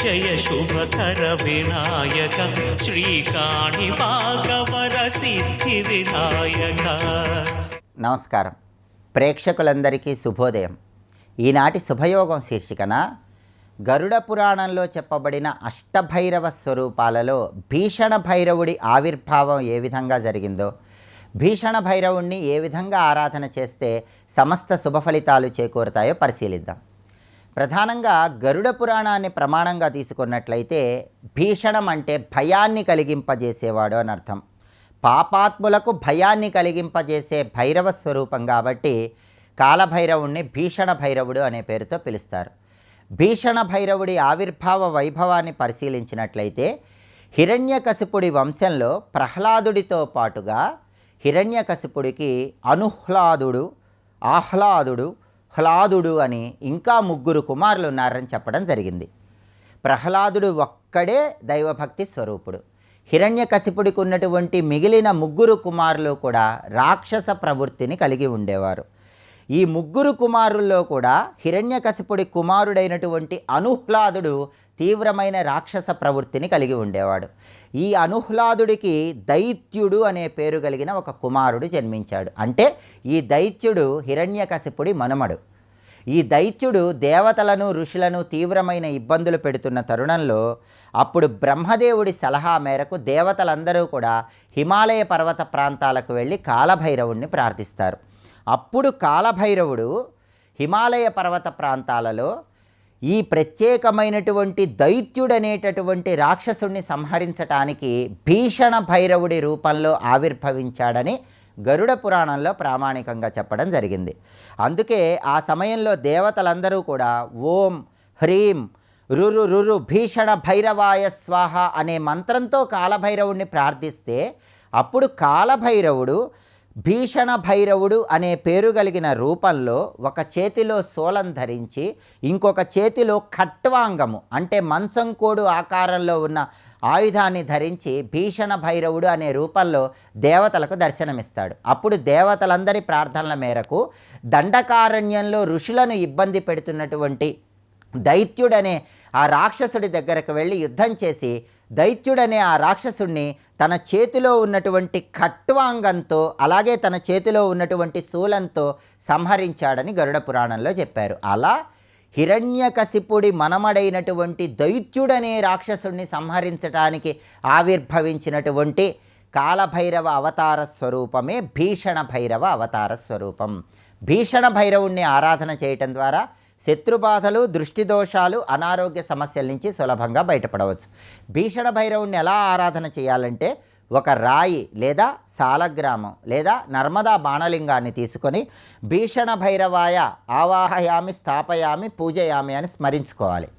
జయ శుభకర వినాయక శ్రీకాణి భాగవర సిద్ధి వినాయక. నమస్కారం. ప్రేక్షకులందరికీ శుభోదయం. ఈనాటి శుభయోగం శీర్షికన గరుడ పురాణంలో చెప్పబడిన అష్టభైరవ స్వరూపాలలో భీషణ భైరవుడి ఆవిర్భావం ఏ విధంగా జరిగిందో, భీషణ భైరవుణ్ణి ఏ విధంగా ఆరాధన చేస్తే సమస్త శుభ ఫలితాలు చేకూరుతాయో పరిశీలిద్దాం. ప్రధానంగా గరుడ పురాణాన్ని ప్రమాణంగా తీసుకున్నట్లయితే భీషణం అంటే భయాన్ని కలిగింపజేసేవాడు అని అర్థం. పాపాత్ములకు భయాన్ని కలిగింపజేసే భైరవ స్వరూపం కాబట్టి కాలభైరవుణ్ణి భీషణ భైరవుడు అనే పేరుతో పిలుస్తారు. భీషణ భైరవుడి ఆవిర్భావ వైభవాన్ని పరిశీలించినట్లయితే హిరణ్యకశిపుడి వంశంలో ప్రహ్లాదుడితో పాటుగా హిరణ్యకశిపుడికి అనుహ్లాదుడు, ఆహ్లాదుడు, హ్లాదుడు అని ఇంకా 3 కుమారులు ఉన్నారని చెప్పడం జరిగింది. ప్రహ్లాదుడు ఒక్కడే దైవభక్తి స్వరూపుడు. హిరణ్యకశిపుడికి ఉన్నటువంటి మిగిలిన 3 కుమారులు కూడా రాక్షస ప్రవృత్తిని కలిగి ఉండేవారు. ఈ 3 కుమారుల్లో కూడా హిరణ్యకశిపుడి కుమారుడైనటువంటి అనుహ్లాదుడు తీవ్రమైన రాక్షస ప్రవృత్తిని కలిగి ఉండేవాడు. ఈ అనుహ్లాదుడికి దైత్యుడు అనే పేరు కలిగిన ఒక కుమారుడు జన్మించాడు. అంటే ఈ దైత్యుడు హిరణ్యకశిపుడి మనుమడు. ఈ దైత్యుడు దేవతలను, ఋషులను తీవ్రమైన ఇబ్బందులు పెడుతున్న తరుణంలో అప్పుడు బ్రహ్మదేవుడి సలహా మేరకు దేవతలందరూ కూడా హిమాలయ పర్వత ప్రాంతాలకు వెళ్ళి కాలభైరవుణ్ణి ప్రార్థిస్తారు. అప్పుడు కాలభైరవుడు హిమాలయ పర్వత ప్రాంతాలలో ఈ ప్రత్యేకమైనటువంటి దైత్యుడనేటటువంటి రాక్షసుణ్ణి సంహరించటానికి భీషణ భైరవుడి రూపంలో ఆవిర్భవించాడని గరుడ పురాణంలో ప్రామాణికంగా చెప్పడం జరిగింది. అందుకే ఆ సమయంలో దేవతలందరూ కూడా ఓం హ్రీం రురు రురు భీషణ భైరవాయ స్వాహ అనే మంత్రంతో కాలభైరవుడిని ప్రార్థిస్తే అప్పుడు కాలభైరవుడు భీషణ భైరవుడు అనే పేరు కలిగిన రూపంలో ఒక చేతిలో శూలం ధరించి ఇంకొక చేతిలో ఖట్వాంగము అంటే మంచంకోడు ఆకారంలో ఉన్న ఆయుధాన్ని ధరించి భీషణ భైరవుడు అనే రూపంలో దేవతలకు దర్శనమిస్తాడు. అప్పుడు దేవతలందరి ప్రార్థనల మేరకు దండకారణ్యంలో ఋషులను ఇబ్బంది పెడుతున్నటువంటి దైత్యుడనే ఆ రాక్షసుడి దగ్గరకు వెళ్ళి యుద్ధం చేసి దైత్యుడనే ఆ రాక్షసుడిని తన చేతిలో ఉన్నటువంటి ఖట్వాంగంతో అలాగే తన చేతిలో ఉన్నటువంటి శూలంతో సంహరించాడని గరుడ పురాణంలో చెప్పారు. అలా హిరణ్యకశిపుడి మనమడైనటువంటి దైత్యుడనే రాక్షసుడిని సంహరించడానికి ఆవిర్భవించినటువంటి కాలభైరవ అవతార స్వరూపమే భీషణ భైరవ అవతార స్వరూపం. భీషణ భైరవుణ్ణి ఆరాధన చేయటం ద్వారా శత్రుబాధలు, దృష్టి దోషాలు, అనారోగ్య సమస్యల నుంచి సులభంగా బయటపడవచ్చు. భీషణ భైరవుణ్ణి ఎలా ఆరాధన చేయాలంటే ఒక రాయి లేదా సాలగ్రామం లేదా నర్మదా బాణలింగాన్ని తీసుకొని భీషణ భైరవాయ ఆవాహయామి, స్థాపయామి, పూజయామి అని స్మరించుకోవాలి.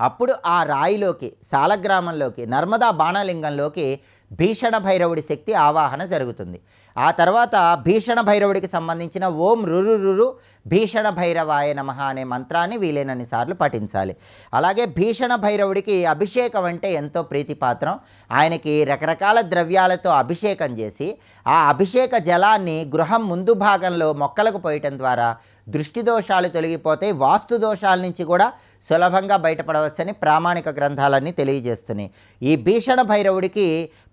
అప్పుడు ఆ రాయిలోకి, సాలగ్రామంలోకి, నర్మదా బాణలింగంలోకి భీషణ భైరవుడి శక్తి ఆవాహన జరుగుతుంది. ఆ తర్వాత భీషణ భైరవుడికి సంబంధించిన ఓం రురు రురు భీషణ భైరవాయ నమః అనే మంత్రాన్ని వీలైనన్ని సార్లు పఠించాలి. అలాగే భీషణ భైరవుడికి అభిషేకం అంటే ఎంతో ప్రీతిపాత్రం. ఆయనకి రకరకాల ద్రవ్యాలతో అభిషేకం చేసి ఆ అభిషేక జలాన్ని గృహం ముందు భాగంలో మొక్కలకు పోయటం ద్వారా దృష్టి దోషాలు తొలగిపోతాయి, వాస్తు దోషాల నుంచి కూడా సులభంగా బయటపడవచ్చని ప్రామాణిక గ్రంథాలన్నీ తెలియజేస్తున్నాయి. ఈ భీషణ భైరవుడికి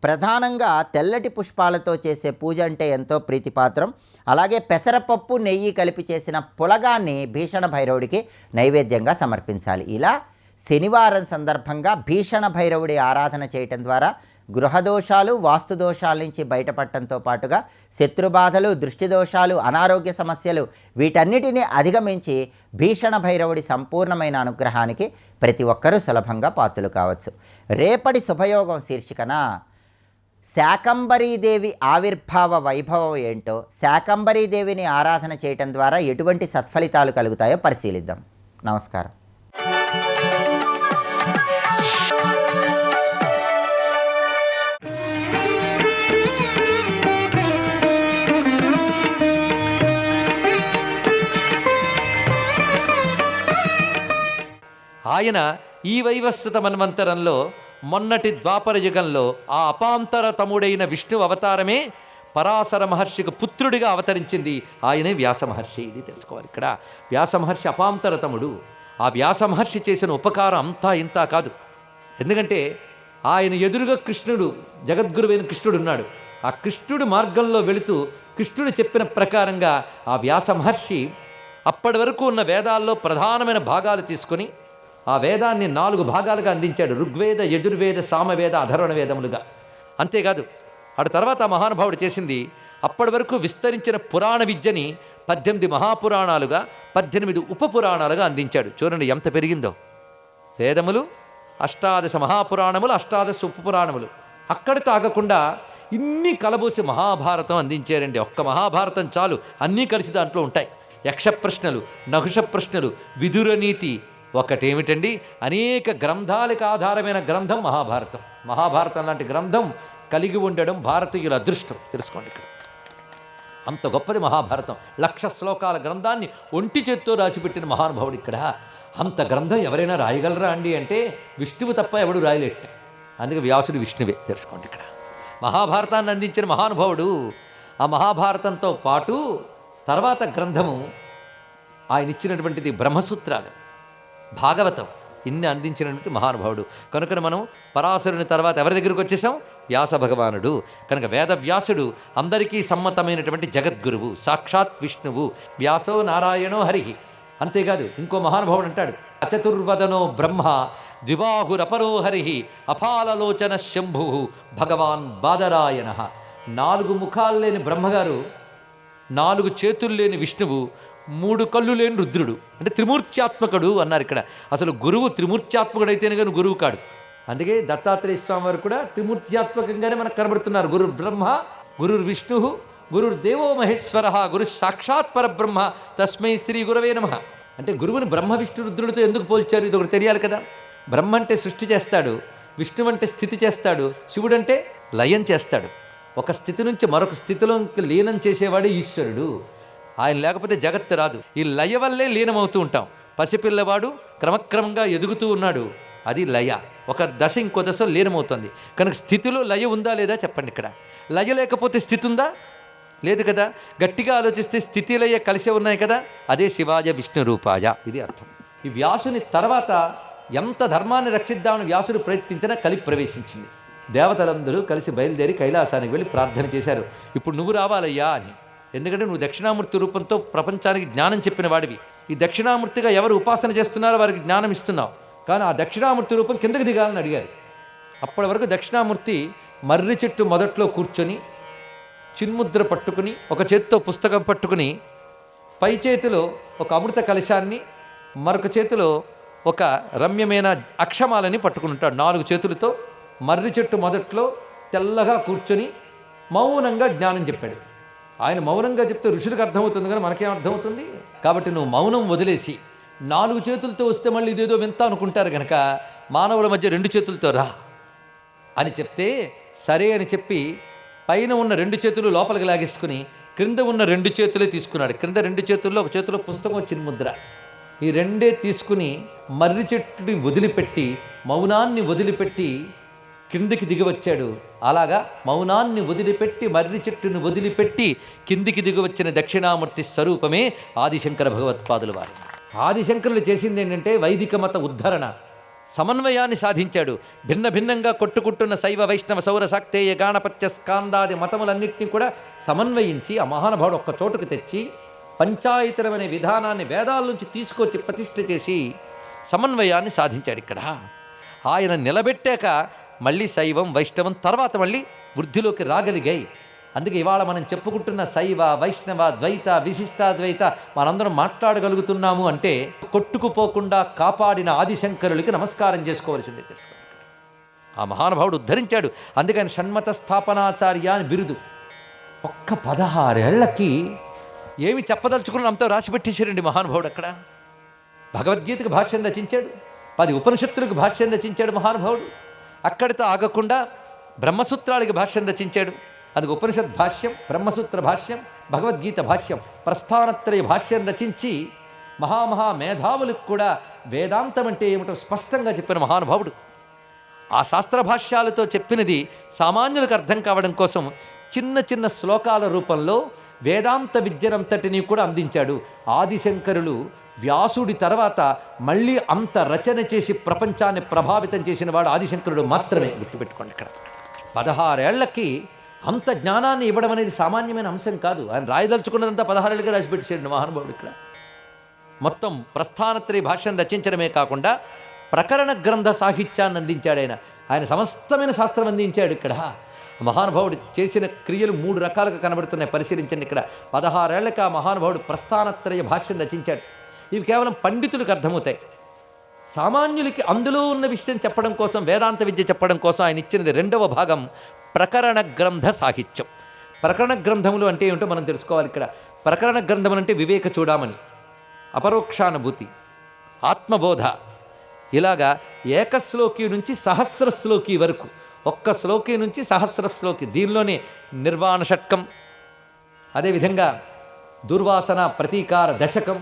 ప్రధానంగా తెల్లటి పుష్పాలతో చేసే పూజ అంటే ఎంతో ప్రీతిపాత్రం. అలాగే పెసరపప్పు, నెయ్యి కలిపి చేసిన పులగాన్ని భీషణ భైరవుడికి నైవేద్యంగా సమర్పించాలి. ఇలా శనివారం సందర్భంగా భీషణ భైరవుడి ఆరాధన చేయటం ద్వారా గృహదోషాలు, వాస్తు దోషాల నుంచి బయటపడటంతో పాటుగా శత్రుబాధలు, దృష్టి దోషాలు, అనారోగ్య సమస్యలు వీటన్నిటినీ అధిగమించి భీషణ భైరవుడి సంపూర్ణమైన అనుగ్రహానికి ప్రతి ఒక్కరూ సులభంగా పాత్రులు కావచ్చు. రేపటి శుభయోగం శీర్షికన శాకంబరీదేవి ఆవిర్భావ వైభవం ఏంటో, శాకంబరీదేవిని ఆరాధన చేయటం ద్వారా ఎటువంటి సత్ఫలితాలు కలుగుతాయో పరిశీలిద్దాం. నమస్కారం. ఆయన ఈ వైవస్వత మన్వంతరంలో మొన్నటి ద్వాపర యుగంలో ఆ అపాంతర తముడైన విష్ణు అవతారమే పరాశర మహర్షికి పుత్రుడిగా అవతరించింది. ఆయనే వ్యాస మహర్షి. ఇది తెలుసుకోవాలి. ఇక్కడ వ్యాస మహర్షి అపాంతరతముడు. ఆ వ్యాస మహర్షి చేసిన ఉపకారం అంతా ఇంతా కాదు. ఎందుకంటే ఆయన ఎదురుగా కృష్ణుడు, జగద్గురువైన కృష్ణుడు ఉన్నాడు. ఆ కృష్ణుడి మార్గంలో వెళుతూ కృష్ణుడు చెప్పిన ప్రకారంగా ఆ వ్యాస మహర్షి అప్పటి వరకు ఉన్న వేదాల్లో ప్రధానమైన భాగాలు తీసుకొని ఆ వేదాన్ని 4 భాగాలుగా అందించాడు. ఋగ్వేద, యజుర్వేద, సామవేద, అధర్వణ వేదములుగా. అంతేకాదు అటు తర్వాత ఆ మహానుభావుడు చేసింది అప్పటి వరకు విస్తరించిన పురాణ విద్యని 18 మహాపురాణాలుగా 18 ఉపపురాణాలుగా అందించాడు. చూడండి ఎంత పెరిగిందో. వేదములు 18 మహాపురాణములు, 18 ఉపపురాణములు. అక్కడితో ఆగకుండా ఇన్ని కలబోసి మహాభారతం అందించారండి. ఒక్క మహాభారతం చాలు, అన్నీ కలిసి దాంట్లో ఉంటాయి. యక్ష ప్రశ్నలు, నహుష ప్రశ్నలు, విదుర నీతి. ఒకటేమిటండి, అనేక గ్రంథాలకు ఆధారమైన గ్రంథం మహాభారతం. మహాభారతం లాంటి గ్రంథం కలిగి ఉండడం భారతీయుల అదృష్టం. తెలుసుకోండి, ఇక్కడ అంత గొప్పది మహాభారతం. 1,00,000 శ్లోకాల గ్రంథాన్ని ఒంటి చేత్తో రాసిపెట్టిన మహానుభావుడు ఇక్కడ. అంత గ్రంథం ఎవరైనా రాయగలరా అండి అంటే విష్ణువు తప్ప ఎవడు రాయలేట. అందుకే వ్యాసుడు విష్ణువే. తెలుసుకోండి, ఇక్కడ మహాభారతాన్ని అందించిన మహానుభావుడు. ఆ మహాభారతంతో పాటు తర్వాత గ్రంథము ఆయన ఇచ్చినటువంటిది బ్రహ్మసూత్రాలు, భాగవతం, ఇన్ని అందించినటువంటి మహానుభావుడు. కనుక మనం పరాశరుని తర్వాత ఎవరి దగ్గరికి వచ్చేసాం? వ్యాస భగవానుడు. కనుక వేదవ్యాసుడు అందరికీ సమ్మతమైనటువంటి జగద్గురువు, సాక్షాత్ విష్ణువు. వ్యాసో నారాయణో హరి. అంతేకాదు ఇంకో మహానుభావుడు అంటాడు, అచతుర్వదనో బ్రహ్మ ద్విబాహురపరో హరి అపాలలోచన శంభు భగవాన్ బాదరాయణ. 4 ముఖాలు లేని బ్రహ్మగారు, 4 చేతులు లేని విష్ణువు, 3 కళ్ళు లేని రుద్రుడు. అంటే త్రిమూర్త్యాత్మకుడు అన్నారు ఇక్కడ. అసలు గురువు త్రిమూర్త్యాత్మకుడైతేనే కానీ గురువు కాడు. అందుకే దత్తాత్రేయ స్వామి వారు కూడా త్రిమూర్త్యాత్మకంగానే మనకు కనబడుతున్నారు. గురుర్ బ్రహ్మ, గురుర్ విష్ణు, గురుర్ దేవో మహేశ్వర, గురు సాక్షాత్ పరబ్రహ్మ, తస్మై శ్రీ గురవే నమః. అంటే గురువుని బ్రహ్మ విష్ణు రుద్రుడితో ఎందుకు పోల్చారు? ఇది ఒకటి తెలియాలి కదా. బ్రహ్మ అంటే సృష్టి చేస్తాడు, విష్ణువు అంటే స్థితి చేస్తాడు, శివుడు అంటే లయం చేస్తాడు. ఒక స్థితి నుంచి మరొక స్థితిలోకి లీనం చేసేవాడే ఈశ్వరుడు. ఆయన లేకపోతే జగత్తు రాదు. ఈ లయ వల్లే లీనమవుతూ ఉంటాం. పసిపిల్లవాడు క్రమక్రమంగా ఎదుగుతూ ఉన్నాడు, అది లయ. ఒక దశ ఇంకో దశ లీనమవుతుంది. కనుక స్థితిలో లయ ఉందా లేదా చెప్పండి. ఇక్కడ లయ లేకపోతే స్థితి ఉందా? లేదు కదా. గట్టిగా ఆలోచిస్తే స్థితి లయ కలిసే ఉన్నాయి కదా. అదే శివాయ విష్ణు రూపాయ, ఇది అర్థం. ఈ వ్యాసుని తర్వాత ఎంత ధర్మాన్ని రక్షిద్దామని వ్యాసుడు ప్రయత్నించినా కలి ప్రవేశించింది. దేవతలందరూ కలిసి బయలుదేరి కైలాసానికి వెళ్ళి ప్రార్థన చేశారు, ఇప్పుడు నువ్వు రావాలయ్యా అని. ఎందుకంటే నువ్వు దక్షిణామూర్తి రూపంతో ప్రపంచానికి జ్ఞానం చెప్పిన వాడివి. ఈ దక్షిణామూర్తిగా ఎవరు ఉపాసన చేస్తున్నారో వారికి జ్ఞానం ఇస్తున్నావు. కానీ ఆ దక్షిణామూర్తి రూపం కిందకి దిగాలని అడిగారు. అప్పటి వరకు దక్షిణామూర్తి మర్రి చెట్టు మొదట్లో కూర్చొని చిన్ముద్ర పట్టుకుని, ఒక చేతితో పుస్తకం పట్టుకుని, పై చేతిలో ఒక అమృత కలశాన్ని, మరొక చేతిలో ఒక రమ్యమైన అక్షమాలని పట్టుకుని ఉంటాడు. 4 చేతులతో మర్రి చెట్టు మొదట్లో తెల్లగా కూర్చొని మౌనంగా జ్ఞానం చెప్పాడు. ఆయన మౌనంగా చెప్తే ఋషులకు అర్థమవుతుంది, కానీ మనకేం అర్థమవుతుంది? కాబట్టి నువ్వు మౌనం వదిలేసి 4 చేతులతో వస్తే మళ్ళీ ఇదేదో వింత అనుకుంటారు కనుక మానవుల మధ్య 2 చేతులతో రా అని చెప్తే సరే అని చెప్పి పైన ఉన్న 2 చేతులు లోపలికి లాగేసుకుని క్రింద ఉన్న 2 చేతులే తీసుకున్నాడు. క్రింద 2 చేతుల్లో ఒక చేతిలో పుస్తకం చిన్ముద్ర, ఈ 2 తీసుకుని మర్రి చెట్టుని వదిలిపెట్టి మౌనాన్ని వదిలిపెట్టి కిందికి దిగి వచ్చాడు. అలాగా మౌనాన్ని వదిలిపెట్టి మర్రి చెట్టును వదిలిపెట్టి కిందికి దిగి వచ్చిన దక్షిణామూర్తి స్వరూపమే ఆదిశంకర భగవత్పాదుల వారు. ఆదిశంకరులు చేసింది ఏంటంటే వైదిక మత ఉద్ధరణ, సమన్వయాన్ని సాధించాడు. భిన్న భిన్నంగా కొట్టుకుంటున్న శైవ వైష్ణవ సౌర శాక్తేయ గాణపత్య స్కాందాది మతములన్నింటినీ కూడా సమన్వయించి ఆ మహానుభావుడు ఒక్క చోటుకు తెచ్చి పంచాయతనం అనే విధానాన్ని వేదాల నుంచి తీసుకొచ్చి ప్రతిష్ఠ చేసి సమన్వయాన్ని సాధించాడు. ఇక్కడ ఆయన నిలబెట్టాక మళ్ళీ శైవం వైష్ణవం తర్వాత మళ్ళీ వృద్ధిలోకి రాగలిగాయి. అందుకే ఇవాళ మనం చెప్పుకుంటున్న శైవ వైష్ణవ ద్వైత విశిష్టాద్వైత మనందరం మాట్లాడగలుగుతున్నాము అంటే కొట్టుకుపోకుండా కాపాడిన ఆదిశంకరులకి నమస్కారం చేసుకోవాల్సిందే. తెలుసుకోండి, ఆ మహానుభావుడు ఉద్ధరించాడు. అందుకని షణ్మత స్థాపనాచార్య అని బిరుదు. ఒక్క 16 ఏళ్లకి ఏమి చెప్పదలుచుకున్న అంతా రాసిపెట్టేశారండి మహానుభావుడు. అక్కడ భగవద్గీతకు భాష్యం రచించాడు, 10 ఉపనిషత్తులకు భాష్యం రచించాడు మహానుభావుడు. అక్కడితో ఆగకుండా బ్రహ్మసూత్రాలకి భాష్యం రచించాడు. అది ఉపనిషత్ భాష్యం, బ్రహ్మసూత్ర భాష్యం, భగవద్గీత భాష్యం, ప్రస్థానత్రయ భాష్యం రచించి మేధావులకు కూడా వేదాంతం అంటే ఏమిటో స్పష్టంగా చెప్పిన మహానుభావుడు. ఆ శాస్త్ర భాష్యాలతో చెప్పినది సామాన్యులకు అర్థం కావడం కోసం చిన్న చిన్న శ్లోకాల రూపంలో వేదాంత విద్యనంతటినీ కూడా అందించాడు. ఆదిశంకరులు వ్యాసుడి తర్వాత మళ్ళీ అంత రచన చేసి ప్రపంచాన్ని ప్రభావితం చేసిన వాడు ఆదిశంకరుడు మాత్రమే. గుర్తుపెట్టుకోండి, ఇక్కడ 16 ఏళ్లకి అంత జ్ఞానాన్ని ఇవ్వడం అనేది సామాన్యమైన అంశం కాదు. ఆయన రాయదలుచుకున్నదంతా 16 ఏళ్ళగా రాసిపెట్టేసాడు మహానుభావుడు. ఇక్కడ మొత్తం ప్రస్థానత్రయ భాష్యం రచించడమే కాకుండా ప్రకరణ గ్రంథ సాహిత్యాన్ని అందించాడు. ఆయన సమస్తమైన శాస్త్రం అందించాడు. ఇక్కడ మహానుభావుడు చేసిన క్రియలు 3 రకాలుగా కనబడుతున్నాయి. పరిశీలించండి. ఇక్కడ 16 ఏళ్లకి ఆ మహానుభావుడు ప్రస్థానత్రయ భాష్యం రచించాడు. ఇవి కేవలం పండితులకు అర్థమవుతాయి. సామాన్యులకి అందులో ఉన్న విషయం చెప్పడం కోసం, వేదాంత విద్య చెప్పడం కోసం ఆయన ఇచ్చినది 2వ భాగం ప్రకరణ గ్రంథ సాహిత్యం. ప్రకరణ గ్రంథములు అంటే ఏమిటో మనం తెలుసుకోవాలి. ఇక్కడ ప్రకరణ గ్రంథములు అంటే వివేక చూడమని, అపరోక్షానుభూతి, ఆత్మబోధ, ఇలాగా ఏకశ్లోకి నుంచి సహస్ర శ్లోకి వరకు, ఒక్క శ్లోకి నుంచి సహస్ర శ్లోకి, దీనిలోనే నిర్వాణ షట్కం, అదేవిధంగా దుర్వాసన ప్రతీకార దశకం.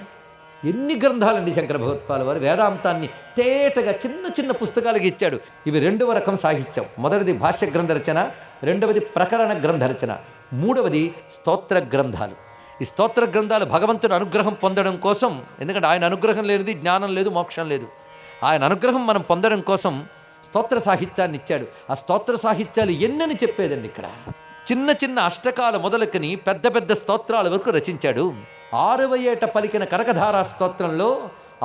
ఎన్ని గ్రంథాలండి శంకర భగవత్పాల వారు వేదాంతాన్ని తేటగా చిన్న చిన్న పుస్తకాలకి ఇచ్చాడు. ఇవి 2వ రకం సాహిత్యం. మొదటిది భాష్య గ్రంథ రచన, 2వది ప్రకరణ గ్రంథ రచన, 3వది స్తోత్ర గ్రంథాలు. ఈ స్తోత్ర గ్రంథాలు భగవంతుని అనుగ్రహం పొందడం కోసం, ఎందుకంటే ఆయన అనుగ్రహం లేనిది జ్ఞానం లేదు, మోక్షం లేదు. ఆయన అనుగ్రహం మనం పొందడం కోసం స్తోత్ర సాహిత్యాన్ని ఇచ్చాడు. ఆ స్తోత్ర సాహిత్యాలు ఎన్నని చెప్పేదండి. ఇక్కడ చిన్న చిన్న అష్టకాల మొదలుకొని పెద్ద పెద్ద స్తోత్రాల వరకు రచించాడు. 6వ ఏట పలికిన కనకధారా స్తోత్రంలో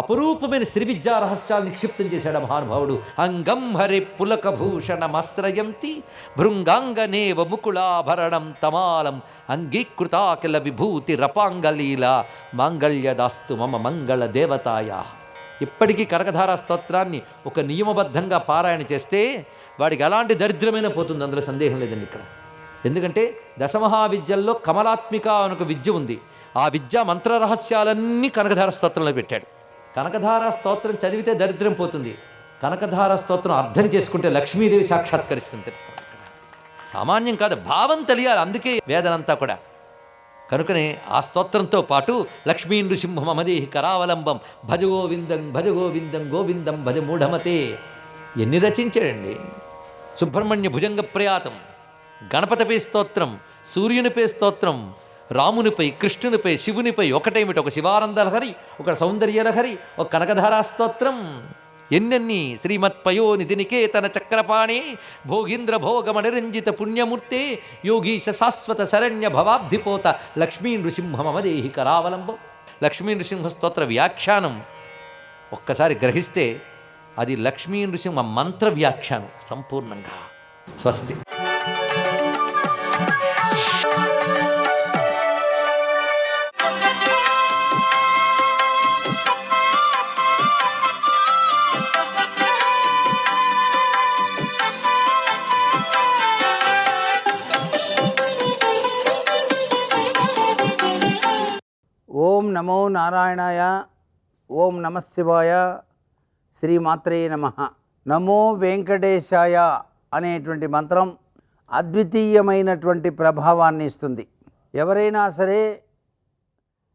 అపురూపమైన శ్రీ విద్యా రహస్యాలు నిక్షిప్తం చేశాడు మహానుభావుడు. అంగం హరి పులకభూషణమాశ్రయంతి భృంగాంగనేవ ముకుళాభరణం తమాలం అంగీకృతాకిల విభూతి రపాంగలీల మాంగళ్యదాస్తు మమ మంగళ దేవతాయా. ఇప్పటికీ కనకధారా స్తోత్రాన్ని ఒక నియమబద్ధంగా పారాయణ చేస్తే వాడికి ఎలాంటి దరిద్రమైన పోతుంది, అందులో సందేహం లేదండి. ఇక్కడ ఎందుకంటే దశమహావిద్యల్లో కమలాత్మిక అని ఒక విద్య ఉంది. ఆ విద్యా మంత్ర రహస్యాలన్నీ కనకధార స్తోత్రంలో పెట్టాడు. కనకధార స్తోత్రం చదివితే దరిద్రం పోతుంది. కనకధార స్తోత్రం అర్థం చేసుకుంటే లక్ష్మీదేవి సాక్షాత్కరిస్తుంది. తెలుసుకోండి, సామాన్యం కాదు, భావం తెలియాలి. అందుకే వేదనంతా కూడా. కనుకనే ఆ స్తోత్రంతో పాటు లక్ష్మీ నృసింహం అమదేహి కరావలంబం భజ గోవిందం గోవిందం భజ మూఢమతే ఎన్ని రచించాడండి. సుబ్రహ్మణ్య భుజంగ ప్రయాతం, గణపతిపై స్తోత్రం, సూర్యునిపై స్తోత్రం, రామునిపై, కృష్ణునిపై, శివునిపై, ఒకటేమిటి, ఒక శివానందలహరి, ఒక సౌందర్యలహరి, ఒక కనకధారా స్తోత్రం, ఎన్నెన్ని. శ్రీమత్పయో నిధినికేతన చక్రపాణి భోగీంద్ర భోగమనిరంజిత పుణ్యమూర్తే యోగీశ శాశ్వత శరణ్య భవాబ్ధిపోత లక్ష్మీ నృసింహమదేహి కరావలంబం. లక్ష్మీ నృసింహ స్తోత్ర వ్యాఖ్యానం ఒక్కసారి గ్రహిస్తే అది లక్ష్మీ నృసింహ మంత్ర వ్యాఖ్యానం సంపూర్ణంగా. స్వస్తి. ఓం నమో నారాయణాయ, ఓం నమః శివాయ, శ్రీమాత్రే నమః. నమో వెంకటేశాయ అనేటువంటి మంత్రం అద్వితీయమైనటువంటి ప్రభావాన్ని ఇస్తుంది. ఎవరైనా సరే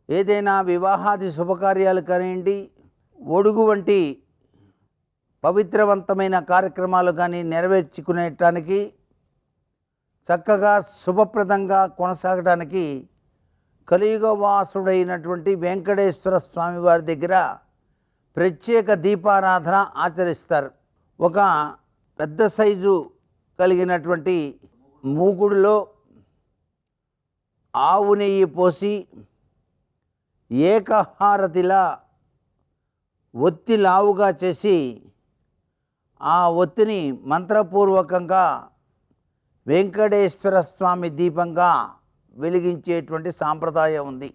ఏదైనా వివాహాది శుభకార్యాలు కానివ్వండి, ఒడుగు వంటి పవిత్రవంతమైన కార్యక్రమాలు కానీ నెరవేర్చుకునేటానికి, చక్కగా శుభప్రదంగా కొనసాగడానికి కలియుగవాసుడైనటువంటి వెంకటేశ్వర స్వామి వారి దగ్గర ప్రత్యేక దీపారాధన ఆచరిస్తారు. ఒక పెద్ద సైజు కలిగినటువంటి మూకుడులో ఆవు నెయ్యి పోసి ఏకహారతిలా ఒత్తి లావుగా చేసి ఆ ఒత్తిని మంత్రపూర్వకంగా వెంకటేశ్వర స్వామి దీపంగా వెలిగించేటువంటి సాంప్రదాయం ఉంది.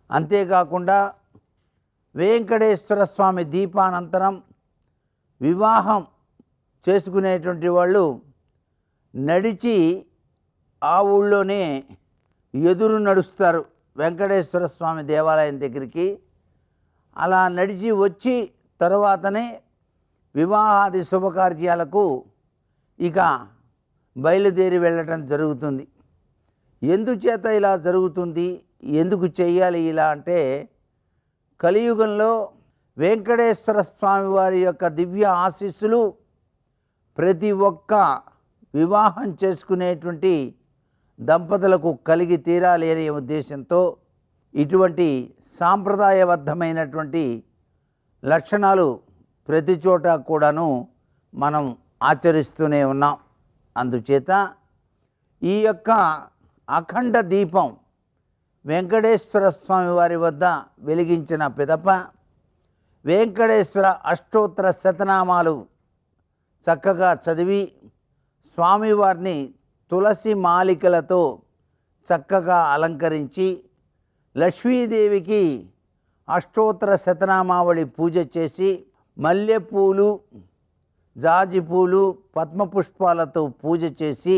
అంతేకాకుండా వెంకటేశ్వర స్వామి దీపానంతరం వివాహం చేసుకునేటువంటి వాళ్ళు నడిచి ఆ ఊళ్ళోనే ఎదురు నడుస్తారు వెంకటేశ్వర స్వామి దేవాలయం దగ్గరికి. అలా నడిచి వచ్చి తరువాతనే వివాహాది శుభకార్యాలకు ఇక బయలుదేరి వెళ్ళటం జరుగుతుంది. ఎందుచేత ఇలా జరుగుతుంది, ఎందుకు చెయ్యాలి ఇలా అంటే, కలియుగంలో వెంకటేశ్వర స్వామి వారి యొక్క దివ్య ఆశీస్సులు ప్రతి ఒక్క వివాహం చేసుకునేటువంటి దంపతులకు కలిగి తీరాలి అనే ఉద్దేశంతో ఇటువంటి సాంప్రదాయబద్ధమైనటువంటి లక్షణాలు ప్రతి చోట కూడాను మనం ఆచరిస్తూనే ఉన్నాం. అందుచేత ఈ యొక్క అఖండ దీపం వెంకటేశ్వర స్వామి వారి వద్ద వెలిగించిన పిదప వెంకటేశ్వర అష్టోత్తర శతనామాలు చక్కగా చదివి స్వామివారిని తులసి మాలికలతో చక్కగా అలంకరించి లక్ష్మీదేవికి అష్టోత్తర శతనామావళి పూజ చేసి మల్లెపూలు, జాజిపూలు, పద్మపుష్పాలతో పూజ చేసి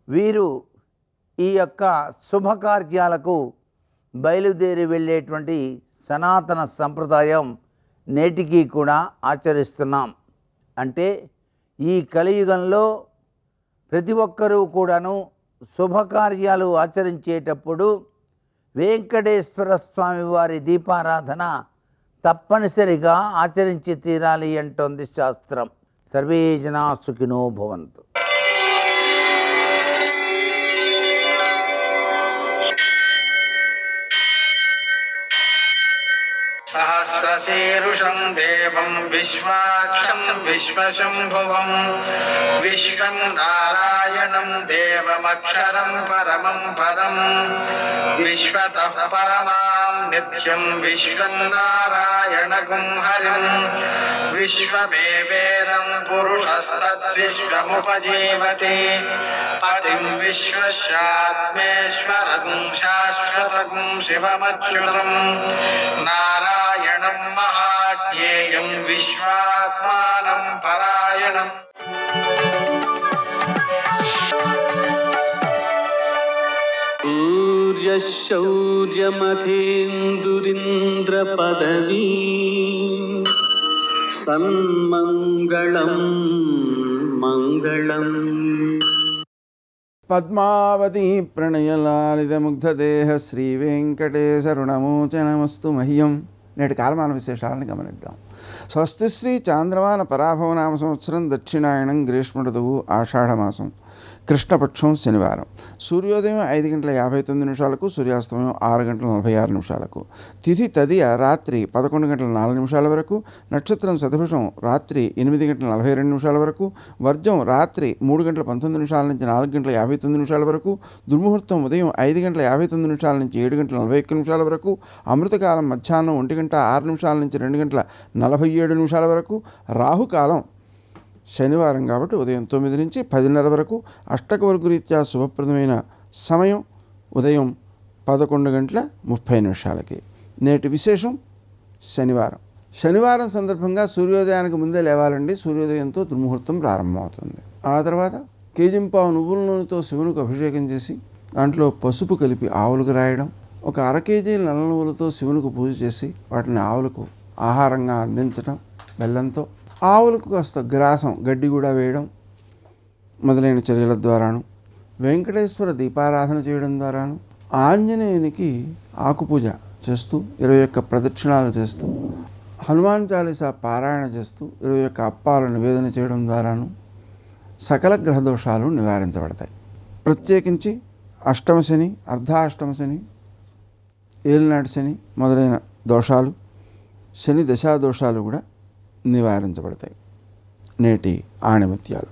వీరు ఈ యొక్క శుభకార్యాలకు బయలుదేరి వెళ్ళేటువంటి సనాతన సంప్రదాయం నేటికి కూడా ఆచరిస్తున్నాం. అంటే ఈ కలియుగంలో ప్రతి ఒక్కరూ కూడాను శుభకార్యాలు ఆచరించేటప్పుడు వెంకటేశ్వర స్వామి వారి దీపారాధన తప్పనిసరిగా ఆచరించి తీరాలి అంటోంది శాస్త్రం. సర్వే జనా సుఖినో భవంతు. సహస్రశీరుషం దేవం విశ్వాక్షం విశ్వశంభువం విశ్వం నారాయణం దేవమక్షరం పరమం పదం విశ్వతః పరమాం నిత్యం విశ్వం నారాయణగుం హరిం విశ్వమేవేదం పురుషస్తద్విశ్వముపజీవతి పతిం విశ్వస్యాత్మేశ్వరం శాశ్వతం శివమచ్యుతం నారాయణం మహాజ్ఞేయం విశ్వాత్మానం పరాయణం. సూర్యశౌర్యమథేందురింద్రపదవీ సన్మంగళం మంగళం. పద్మావతి ప్రణయలాలితముగ్ధదేహ శ్రీవేంకటేశరుణమోచనమస్తు మహ్యం. నేటి కాలమాన విశేషాలను గమనిద్దాం. స్వస్తి శ్రీ చాంద్రమాన పరాభవనామ సంవత్సరం దక్షిణాయనం గ్రీష్మ ఋతువు ఆషాఢమాసం కృష్ణపక్షం శనివారం. సూర్యోదయం 5:59 సూర్యాస్తమయం 6:46. తిథి తదియ రాత్రి 11:04 వరకు. నక్షత్రం శతభిషం రాత్రి 8:42 వరకు. వర్జం రాత్రి 3:19 నుంచి 4:59 వరకు. దుర్ముహూర్తం ఉదయం 5:59 నుంచి 7:41 వరకు. అమృతకాలం మధ్యాహ్నం 1:06 నుంచి 2:47 వరకు. రాహుకాలం శనివారం కాబట్టి ఉదయం 9 నుంచి 10:30 వరకు. అష్టకవర్గ రీత్యా శుభప్రదమైన సమయం ఉదయం 11:30. నేటి విశేషం శనివారం. శనివారం సందర్భంగా సూర్యోదయానికి ముందే లేవాలండి. సూర్యోదయంతో దుర్ముహూర్తం ప్రారంభమవుతుంది. ఆ తర్వాత కేజింపావు నువ్వుల నూనెతో శివునికి అభిషేకం చేసి దాంట్లో పసుపు కలిపి ఆవులకు రాయడం. ఒక 1 కేజీ నల్ల నువ్వులతో శివునికి పూజ చేసి వాటిని ఆవులకు ఆహారంగా అందించడం. బెల్లంతో ఆవులకు కాస్త గ్రాసం గడ్డి కూడా వేయడం మొదలైన చర్యల ద్వారాను, వెంకటేశ్వర దీపారాధన చేయడం ద్వారాను, ఆంజనేయునికి ఆకుపూజ చేస్తూ 21 ప్రదక్షిణాలు చేస్తూ, హనుమాన్ చాలీసా పారాయణ చేస్తూ 21 అప్పాలు నివేదన చేయడం ద్వారాను సకల గ్రహదోషాలు నివారించబడతాయి. ప్రత్యేకించి అష్టమ శని, అర్ధాష్టమ శని, ఏలినాటి శని మొదలైన దోషాలు, శని దశాదోషాలు కూడా నివారించబడతాయి. నేటి ఆణిముత్యాలు.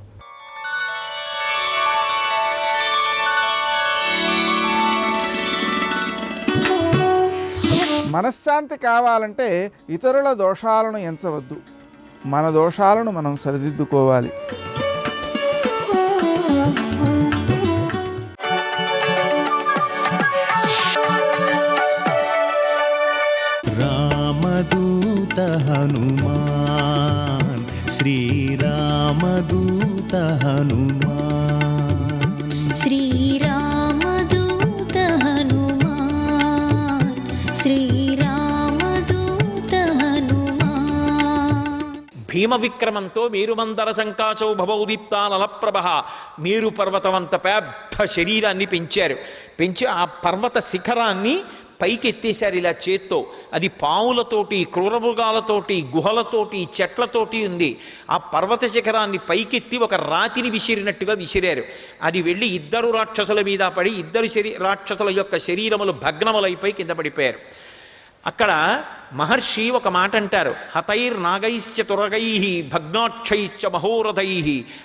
మనశ్శాంతి కావాలంటే ఇతరుల దోషాలను ఎంచవద్దు, మన దోషాలను మనం సరిదిద్దుకోవాలి. రామదూత హనుమాన్, శ్రీరామదూత హనుమాన్, శ్రీరామదూత హనుమాన్, శ్రీరామదూత హనుమాన్. భీమ విక్రమంతో మేరుమందర శంకాచౌ భవౌదీప్తానలప్రభ. మేరు పర్వతం అంత పెద్ద శరీరాన్ని పెంచారు. పెంచి ఆ పర్వత శిఖరాన్ని పైకి ఎత్తేశారు ఇలా చేత్తో. అది పావులతోటి, క్రూరమృగాలతోటి, గుహలతోటి, చెట్లతోటి ఉంది. ఆ పర్వత శిఖరాన్ని పైకెత్తి ఒక రాతిని విసిరినట్టుగా విసిరారు. అది వెళ్ళి ఇద్దరు రాక్షసుల మీద పడి ఇద్దరు రాక్షసుల యొక్క శరీరములు భగ్నములైపోయి కింద పడిపోయారు. అక్కడ మహర్షి ఒక మాట అంటారు, హతైర్నాగైశ్చ తురగై భగ్నాక్షైశ్చ మహోరథై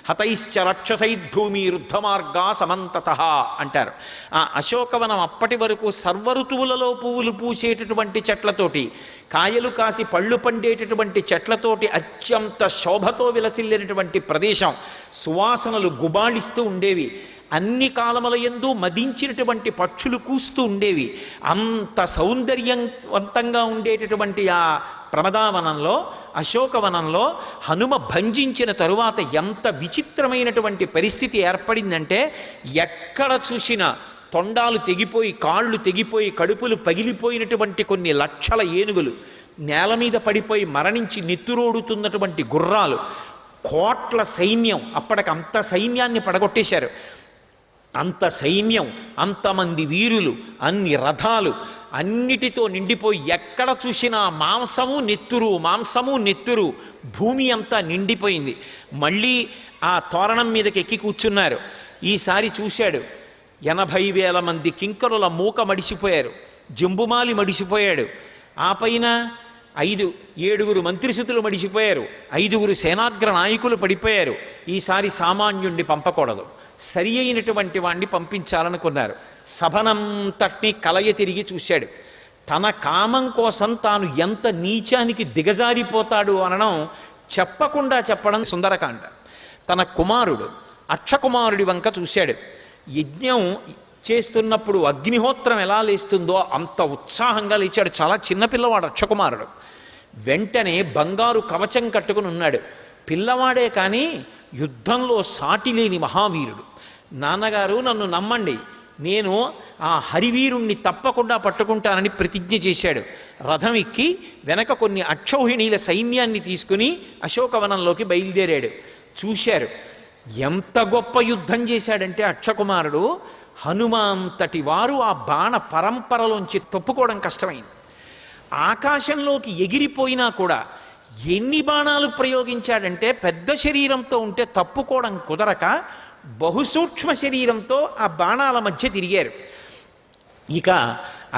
హతైశ్చ రాక్షసైర్భూమి రుద్ధమార్గా సమంతతః అంటారు. ఆ అశోకవనం అప్పటి వరకు సర్వఋతువులలో పువ్వులు పూసేటటువంటి చెట్లతోటి, కాయలు కాసి పళ్ళు పండేటటువంటి చెట్లతోటి అత్యంత శోభతో విలసిల్లినటువంటి ప్రదేశం. సువాసనలు గుబాళిస్తూ ఉండేవి. అన్ని కాలముల యందు మదించినటువంటి పక్షులు కూస్తూ ఉండేవి. అంత సౌందర్యవంతంగా ఉండేటటువంటి ఆ ప్రమదావనంలో, అశోకవనంలో హనుమ భంజించిన తరువాత ఎంత విచిత్రమైనటువంటి పరిస్థితి ఏర్పడిందంటే, ఎక్కడ చూసినా తొండాలు తెగిపోయి, కాళ్ళు తెగిపోయి, కడుపులు పగిలిపోయినటువంటి కొన్ని లక్షల ఏనుగులు, నేల మీద పడిపోయి మరణించి నెత్తురోడుతున్నటువంటి గుర్రాలు, కోట్ల సైన్యం. అప్పటికి అంత సైన్యాన్ని పడగొట్టేశారు. అంత సైన్యం, అంతమంది వీరులు, అన్ని రథాలు అన్నిటితో నిండిపోయి ఎక్కడ చూసినా మాంసము నెత్తురు, మాంసము నెత్తురు, భూమి అంతా నిండిపోయింది. మళ్ళీ ఆ తోరణం మీదకి ఎక్కి కూర్చున్నారు. ఈసారి చూశాడు, 80,000 మంది కింకరుల మూక మడిసిపోయారు, జంబుమాలి మడిసిపోయాడు. ఆ పైన 7 మంత్రిసుతులు మడిసిపోయారు, 5 సేనాగ్ర నాయకులు పడిపోయారు. ఈసారి సామాన్యుణ్ణి పంపకూడదు, సరి అయినటువంటి వాణ్ణి పంపించాలనుకున్నారు. సభనంతటినీ కలయ తిరిగి చూశాడు. తన కామం కోసం తాను ఎంత నీచానికి దిగజారిపోతాడు అనడం చెప్పకుండా చెప్పడం సుందరకాండ. తన కుమారుడు అక్షకుమారుడి వంక చూశాడు. యజ్ఞం చేస్తున్నప్పుడు అగ్నిహోత్రం ఎలా లేస్తుందో అంత ఉత్సాహంగా లేచాడు. చాలా చిన్నపిల్లవాడు అక్షకుమారుడు. వెంటనే బంగారు కవచం కట్టుకుని ఉన్నాడు. పిల్లవాడే కానీ యుద్ధంలో సాటి లేని మహావీరుడు. నాన్నగారు నన్ను నమ్మండి, నేను ఆ హరివీరుణ్ణి తప్పకుండా పట్టుకుంటానని ప్రతిజ్ఞ చేశాడు. రథం ఎక్కి వెనక కొన్ని అక్షౌహిణీల సైన్యాన్ని తీసుకుని అశోకవనంలోకి బయలుదేరాడు. చూశారు ఎంత గొప్ప యుద్ధం చేశాడంటే అక్షకుమారుడు, హనుమంతటి వారు ఆ బాణ పరంపరలోంచి తప్పుకోవడం కష్టమైంది. ఆకాశంలోకి ఎగిరిపోయినా కూడా ఎన్ని బాణాలు ప్రయోగించాడంటే, పెద్ద శరీరంతో ఉంటే తప్పుకోవడం కుదరక బహుసూక్ష్మ శరీరంతో ఆ బాణాల మధ్య తిరిగారు. ఇక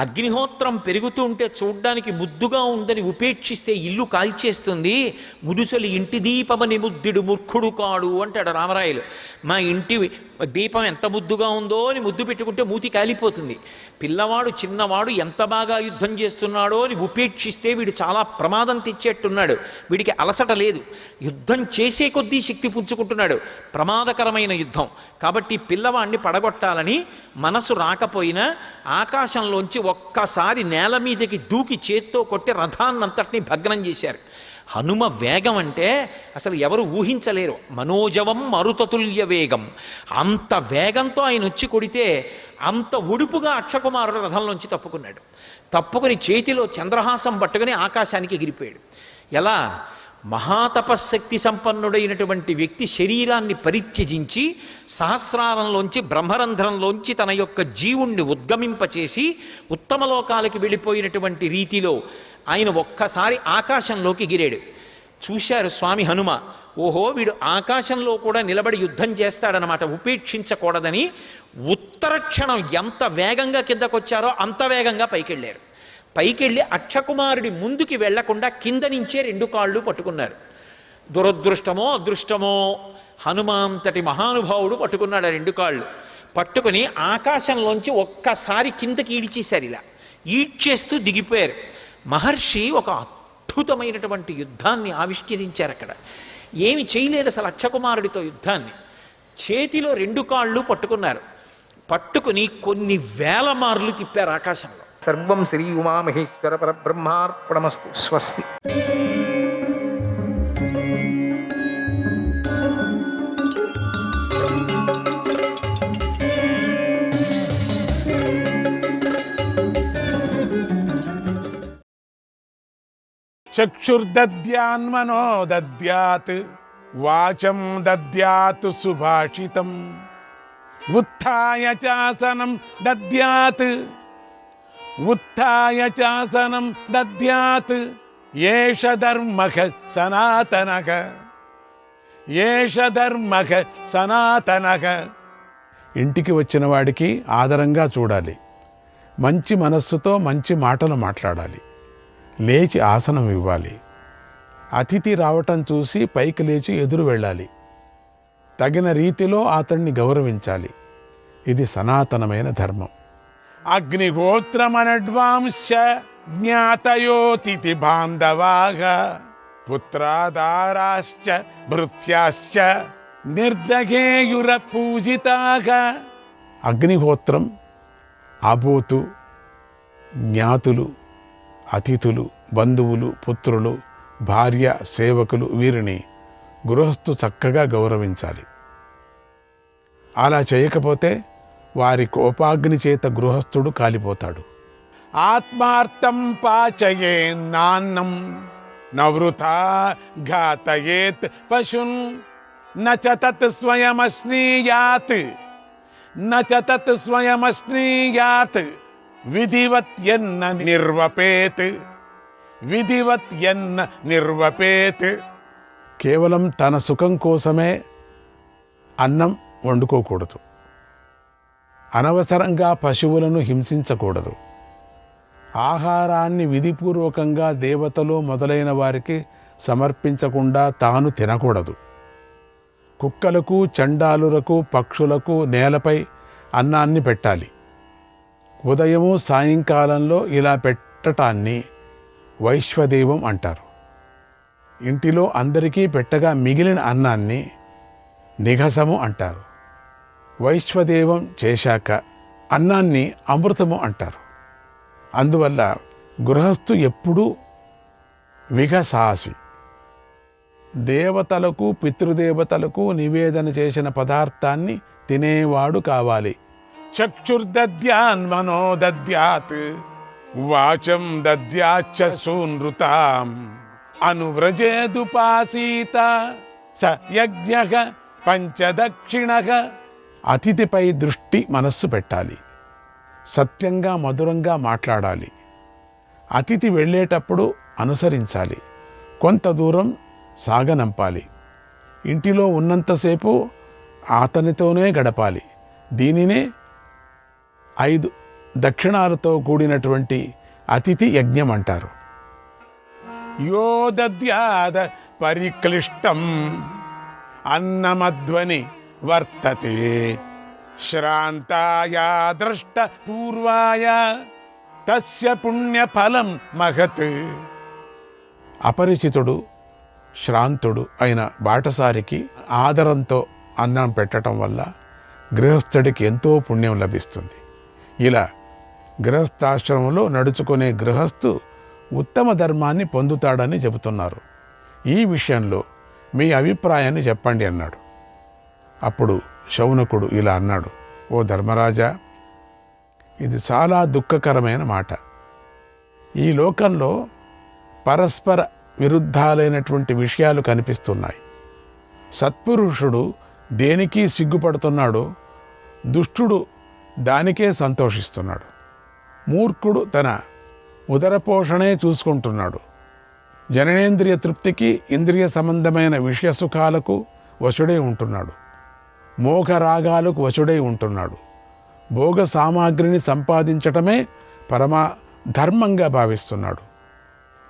అగ్నిహోత్రం పెరుగుతూ ఉంటే చూడ్డానికి ముద్దుగా ఉందని ఉపేక్షిస్తే ఇల్లు కాల్చేస్తుంది. ముదుసలి ఇంటి దీపమని ముద్దుడు మూర్ఖుడు కాడు అంటాడు రామరాయలు. మా ఇంటి దీపం ఎంత ముద్దుగా ఉందో అని ముద్దు పెట్టుకుంటే మూతి కాలిపోతుంది. పిల్లవాడు చిన్నవాడు ఎంత బాగా యుద్ధం చేస్తున్నాడో అని ఉపేక్షిస్తే వీడు చాలా ప్రమాదం తెచ్చేట్టున్నాడు. వీడికి అలసట లేదు, యుద్ధం చేసే కొద్దీ శక్తి పుంజుకుంటున్నాడు. ప్రమాదకరమైన యుద్ధం కాబట్టి పిల్లవాడిని పడగొట్టాలని మనసు రాకపోయినా ఆకాశంలోంచి ఒక్కసారి నేల మీదకి దూకి చేత్తో కొట్టి రథాన్నంతటినీ భగ్నం చేశారు. హనుమ వేగం అంటే అసలు ఎవరు ఊహించలేరు. మనోజవం మరుతతుల్య వేగం. అంత వేగంతో ఆయన వచ్చి కొడితే అంత ఒడుపుగా అక్షకుమారుడు రథంలోంచి తప్పుకున్నాడు. తప్పుకుని చేతిలో చంద్రహాసం పట్టుకుని ఆకాశానికి ఎగిరిపోయాడు. ఎలా? మహాతపశక్తి సంపన్నుడైనటువంటి వ్యక్తి శరీరాన్ని పరిత్యజించి సహస్రారంలోంచి బ్రహ్మరంధ్రంలోంచి తన యొక్క జీవుణ్ణి ఉద్గమింపచేసి ఉత్తమలోకాలకి వెళ్ళిపోయినటువంటి రీతిలో ఆయన ఒక్కసారి ఆకాశంలోకి ఎగిరాడు. చూశారు స్వామి హనుమ, ఓహో వీడు ఆకాశంలో కూడా నిలబడి యుద్ధం చేస్తాడనమాట, ఉపేక్షించకూడదని ఉత్తర క్షణం ఎంత వేగంగా కిందకొచ్చారో అంత వేగంగా పైకెళ్ళారు. పైకెళ్ళి అక్షకుమారుడి ముందుకి వెళ్లకుండా కింద నుంచే 2 కాళ్ళు పట్టుకున్నారు. దురదృష్టమో అదృష్టమో హనుమంతటి మహానుభావుడు పట్టుకున్నాడు 2 కాళ్ళు. పట్టుకుని ఆకాశంలోంచి ఒక్కసారి కిందకి ఈడ్చేశారు. ఇలా ఈడ్చేస్తూ దిగిపోయారు. మహర్షి ఒక అద్భుతమైనటువంటి యుద్ధాన్ని ఆవిష్కరించారు. అక్కడ ఏమి చేయలేదు అసలు అక్షకుమారుడితో యుద్ధాన్ని. చేతిలో 2 కాళ్ళు పట్టుకున్నారు. పట్టుకుని కొన్ని వేల మార్లు తిప్పారు ఆకాశంలో. సర్వం శ్రీ ఉమామహేశ్వర పరబ్రహ్మార్పణమస్తు. స్వస్తి. చక్షుర్దద్యాన్మనో దద్యాత్ వాచం దద్యాత్ సుభాషితం ఉత్థాయ చాసనం దద్యాత్ ఉత్థాయ చాసనం దద్యాత్ ఏష ధర్మః సనాతనః ఏష ధర్మః సనాతనః. ఇంటికి వచ్చిన వాడికి ఆదరంగా చూడాలి, మంచి మనస్సుతో మంచి మాటలు మాట్లాడాలి, లేచి ఆసనం ఇవ్వాలి, అతిథి రావటం చూసి పైకి లేచి ఎదురు వెళ్ళాలి, తగిన రీతిలో అతన్ని గౌరవించాలి. ఇది సనాతనమైన ధర్మం. అగ్నిహోత్రమనడ్వాంశ జ్ఞాతయోతిథి బాంధవాః పుత్రాదారాశ్చ భృత్యాశ్చ నిర్దఘేయుర పూజితాః. అగ్నిహోత్రం, ఆబోతు, జ్ఞాతులు, అతిథులు, బంధువులు, పుత్రులు, భార్య, సేవకులు, వీరిని గృహస్థు చక్కగా గౌరవించాలి. అలా చేయకపోతే వారి కోపాగ్ని చేత గృహస్థుడు కాలిపోతాడు. ఆత్మార్థం పాచయేన్నాన్నం నవృథా ఘాతయేత్ పశున్ నచ తత్ స్వయమస్నీయాత్ నచ తత్ స్వయమస్నీయాత్ విధివత్ యన్న నిర్వపేత్ విధివత్ యన్న నిర్వపేత్. కేవలం తన సుఖం కోసమే అన్నం వండుకోకూడదు, అనవసరంగా పశువులను హింసించకూడదు, ఆహారాన్ని విధిపూర్వకంగా దేవతలు మొదలైన వారికి సమర్పించకుండా తాను తినకూడదు. కుక్కలకు, చండాలులకు, పక్షులకు నేలపై అన్నాన్ని పెట్టాలి. ఉదయము సాయంకాలంలో ఇలా పెట్టటాన్ని వైశ్వదేవం అంటారు. ఇంటిలో అందరికీ పెట్టగా మిగిలిన అన్నాన్ని నిఘసము అంటారు. వైశ్వదేవం చేశాక అన్నాన్ని అమృతము అంటారు. అందువల్ల గృహస్థు ఎప్పుడూ విఘసాసి, దేవతలకు పితృదేవతలకు నివేదన చేసిన పదార్థాన్ని తినేవాడు కావాలి. చక్షుర్దద్యాన్ మనో దద్యాత్ వాచం దద్యాచ్చ సూనృతాం అనువ్రజేదుపాసీత స యజ్ఞః పంచదక్షిణః. అతిథిపై దృష్టి మనస్సు పెట్టాలి, సత్యంగా మధురంగా మాట్లాడాలి. అతిథి వెళ్ళేటప్పుడు అనుసరించాలి, కొంత దూరం సాగనంపాలి. ఇంటిలో ఉన్నంతసేపు అతనితోనే గడపాలి. దీనినే 5 దక్షిణాలతో కూడినటువంటి అతిథి యజ్ఞం అంటారు. యో దద్యాద పరిక్లిష్టం అన్నమధ్వని వర్తతే శ్రాంతాయ ద్రష్ట పూర్వాయ తస్య పుణ్యఫలం మహత్. అపరిచితుడు, శ్రాంతుడు అయిన బాటసారికి ఆదరంతో అన్నం పెట్టడం వల్ల గృహస్థుడికి ఎంతో పుణ్యం లభిస్తుంది. ఇలా గృహస్థాశ్రమంలో నడుచుకునే గృహస్థు ఉత్తమ ధర్మాన్ని పొందుతాడని చెబుతున్నారు. ఈ విషయంలో మీ అభిప్రాయాన్ని చెప్పండి అన్నాడు. అప్పుడు శౌనకుడు ఇలా అన్నాడు, ఓ ధర్మరాజా, ఇది చాలా దుఃఖకరమైన మాట. ఈ లోకంలో పరస్పర విరుద్ధాలైనటువంటి విషయాలు కనిపిస్తున్నాయి. సత్పురుషుడు దేనికి సిగ్గుపడుతున్నాడో దుష్టుడు దానికే సంతోషిస్తున్నాడు. మూర్ఖుడు తన ఉదరపోషణే చూసుకుంటున్నాడు. జననేంద్రియ తృప్తికి, ఇంద్రియ సంబంధమైన విషయ సుఖాలకు వశుడై ఉంటున్నాడు. మోహరాగాలకు వశుడై ఉంటున్నాడు. భోగ సామాగ్రిని సంపాదించటమే పరమా ధర్మంగా భావిస్తున్నాడు.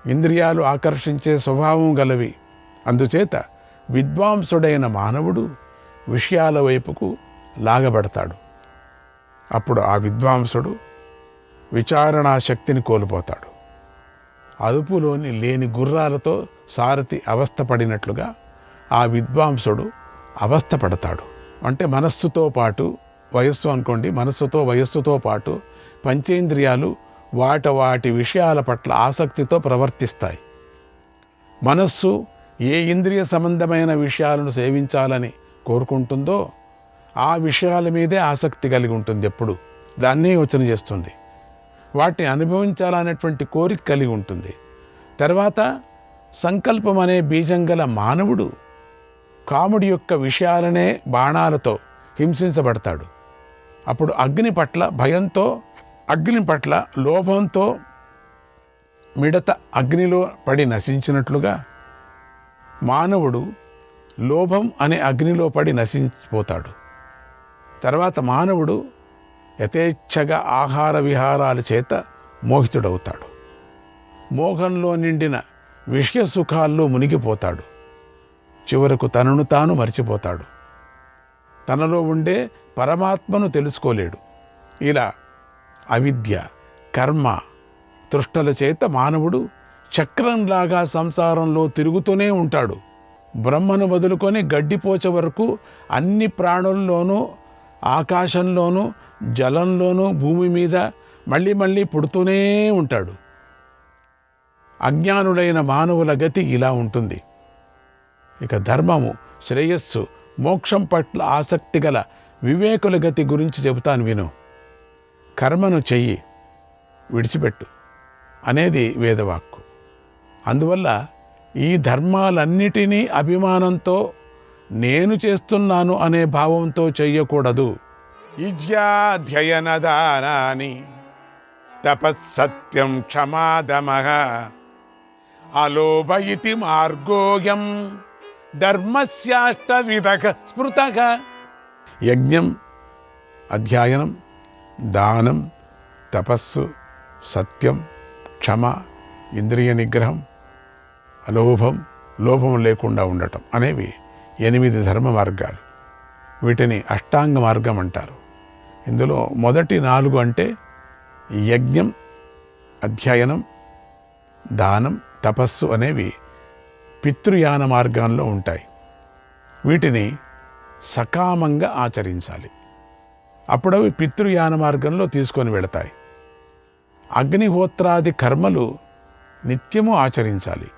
ఇంద్రియాలు ఆకర్షించే స్వభావం గలవి. అందుచేత విద్వాంసుడైన మానవుడు విషయాల వైపుకు లాగబడతాడు. అప్పుడు ఆ విద్వాంసుడు విచారణా శక్తిని కోల్పోతాడు. అదుపులోని లేని గుర్రాలతో సారథి అవస్థపడినట్లుగా ఆ విద్వాంసుడు అవస్థపడతాడు. అంటే మనస్సుతో పాటు, వయస్సు అనుకోండి, మనస్సుతో వయస్సుతో పాటు పంచేంద్రియాలు వాటి విషయాల పట్ల ఆసక్తితో ప్రవర్తిస్తాయి. మనస్సు ఏ ఇంద్రియ సంబంధమైన విషయాలను సేవించాలని కోరుకుంటుందో ఆ విషయాల మీదే ఆసక్తి కలిగి ఉంటుంది. ఎప్పుడు దాన్నే యోచన చేస్తుంది. వాటిని అనుభవించాలనేటువంటి కోరిక కలిగి ఉంటుంది. తర్వాత సంకల్పం అనే బీజం గల మానవుడు కాముడి యొక్క విషయాలనే బాణాలతో హింసించబడతాడు. అప్పుడు అగ్ని పట్ల భయంతో అగ్ని పట్ల లోభంతో మిడత అగ్నిలో పడి నశించినట్లుగా మానవుడు లోభం అనే అగ్నిలో పడి నశించిపోతాడు. తర్వాత మానవుడు యథేచ్ఛగా ఆహార విహారాల చేత మోహితుడవుతాడు. మోహంలో నిండిన విషయ సుఖాల్లో మునిగిపోతాడు. చివరకు తనను తాను మర్చిపోతాడు. తనలో ఉండే పరమాత్మను తెలుసుకోలేడు. ఇలా అవిద్య, కర్మ, తృష్టల చేత మానవుడు చక్రంలాగా సంసారంలో తిరుగుతూనే ఉంటాడు. బ్రహ్మను వదులుకొని గడ్డిపోచ వరకు అన్ని ప్రాణుల్లోనూ, ఆకాశంలోనూ, జలంలోనూ, భూమి మీద మళ్ళీ మళ్ళీ పుడుతూనే ఉంటాడు. అజ్ఞానుడైన మానవుల గతి ఇలా ఉంటుంది. ఇక ధర్మము, శ్రేయస్సు, మోక్షం పట్ల ఆసక్తి గల వివేకుల గతి గురించి చెబుతాను విను. కర్మను చెయ్యి, విడిచిపెట్టు అనేది వేదవాక్కు. అందువల్ల ఈ ధర్మాలన్నిటినీ అభిమానంతో నేను చేస్తున్నాను అనే భావంతో చెయ్యకూడదు. ఇజ్యాధ్యయనదానాని తపస్సత్యం క్షమాదమః అలోభ ఇతి మార్గోయం ధర్మస్యాష్టవిధః స్మృతః. యజ్ఞం, అధ్యయనం, దానం, తపస్సు, సత్యం, క్షమ, ఇంద్రియ నిగ్రహం, అలోభం, లోభం లేకుండా ఉండటం అనేవి 8 ధర్మ మార్గాలు. వీటిని అష్టాంగ మార్గం అంటారు. ఇందులో మొదటి 4 అంటే యజ్ఞం, అధ్యయనం, దానం, తపస్సు అనేవి పితృయాన మార్గంలో ఉంటాయి. వీటిని సకామంగా ఆచరించాలి. అప్పుడు అవి పితృయాన మార్గంలో తీసుకొని వెళతాయి. అగ్నిహోత్రాది కర్మలు నిత్యము ఆచరించాలి.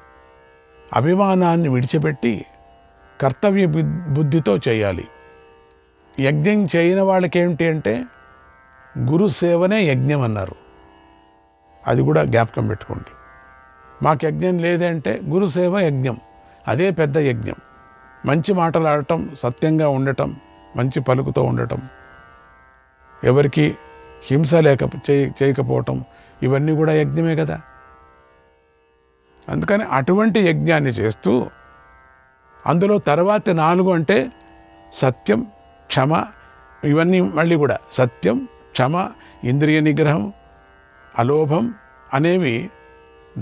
అభిమానాన్ని విడిచిపెట్టి కర్తవ్య బుద్ధితో చేయాలి. యజ్ఞం చేయని వాళ్ళకేమిటి అంటే గురు సేవనే యజ్ఞం అన్నారు. అది కూడా జ్ఞాపకం పెట్టుకోండి. మాకు యజ్ఞం లేదంటే గురు సేవ యజ్ఞం, అదే పెద్ద యజ్ఞం. మంచి మాటలాడటం, సత్యంగా ఉండటం, మంచి పలుకుతో ఉండటం, ఎవరికి హింస చేయకపోవటం, ఇవన్నీ కూడా యజ్ఞమే కదా. అందుకని అటువంటి యజ్ఞాన్ని చేస్తూ అందులో తర్వాతి 4 అంటే సత్యం, క్షమ, ఇవన్నీ మళ్ళీ కూడా సత్యం, క్షమ, ఇంద్రియ నిగ్రహం, అలోభం అనేవి